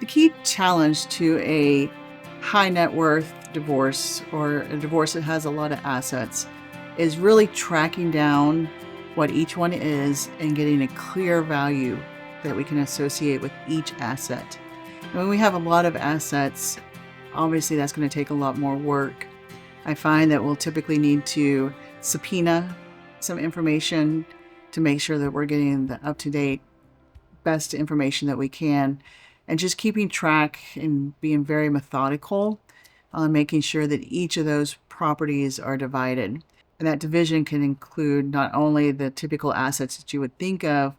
The key challenge to a high net worth divorce or a divorce that has a lot of assets is really tracking down what each one is and getting a clear value that we can associate with each asset. And when we have a lot of assets, obviously that's going to take a lot more work. I find that we'll typically need to subpoena some information to make sure that we're getting the up-to-date best information that we can, and just keeping track and being very methodical on making sure that each of those properties are divided. And that division can include not only the typical assets that you would think of,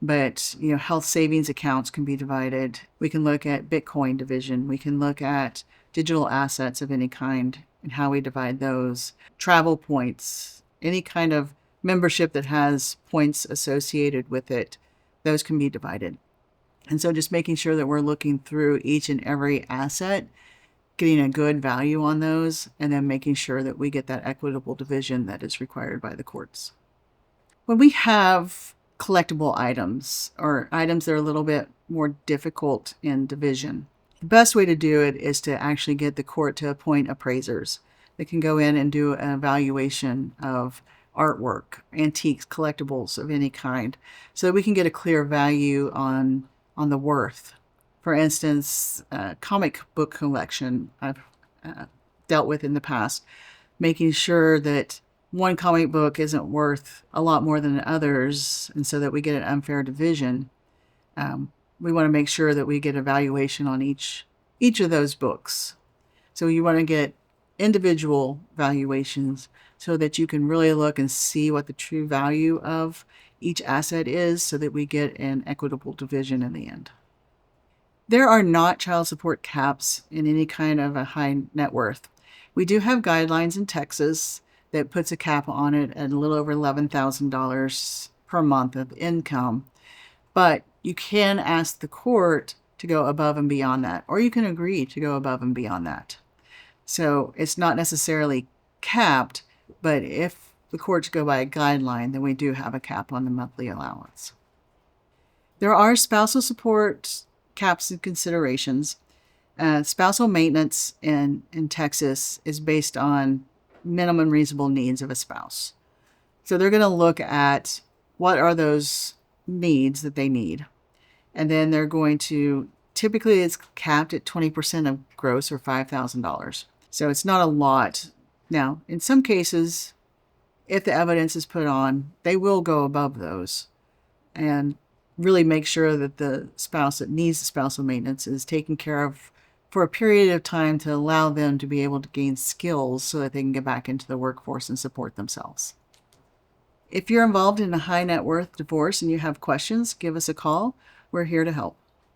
but health savings accounts can be divided. We can look at Bitcoin division. We can look at digital assets of any kind and how we divide those. Travel points, any kind of membership that has points associated with it, those can be divided. And so just making sure that we're looking through each and every asset, getting a good value on those, and then making sure that we get that equitable division that is required by the courts. When we have collectible items or items that are a little bit more difficult in division, the best way to do it is to actually get the court to appoint appraisers that can go in and do an evaluation of artwork, antiques, collectibles of any kind, so that we can get a clear value on the worth. For instance, comic book collection I've dealt with in the past, making sure that one comic book isn't worth a lot more than others, and so that we get an unfair division. We want to make sure that we get a valuation on each of those books. So you want to get individual valuations so that you can really look and see what the true value of each asset is, so that we get an equitable division in the end. There are not child support caps in any kind of a high net worth. We do have guidelines in Texas that puts a cap on it at a little over $11,000 per month of income. But you can ask the court to go above and beyond that, or you can agree to go above and beyond that. So it's not necessarily capped, but if the courts go by a guideline, then we do have a cap on the monthly allowance. There are spousal support caps and considerations. Spousal maintenance in Texas is based on minimum reasonable needs of a spouse. So they're going to look at what are those needs that they need. And then they're going to, typically it's capped at 20% of gross, or $5,000. So it's not a lot. Now, in some cases, if the evidence is put on, they will go above those and really make sure that the spouse that needs the spousal maintenance is taken care of for a period of time to allow them to be able to gain skills so that they can get back into the workforce and support themselves. If you're involved in a high net worth divorce and you have questions, give us a call. We're here to help.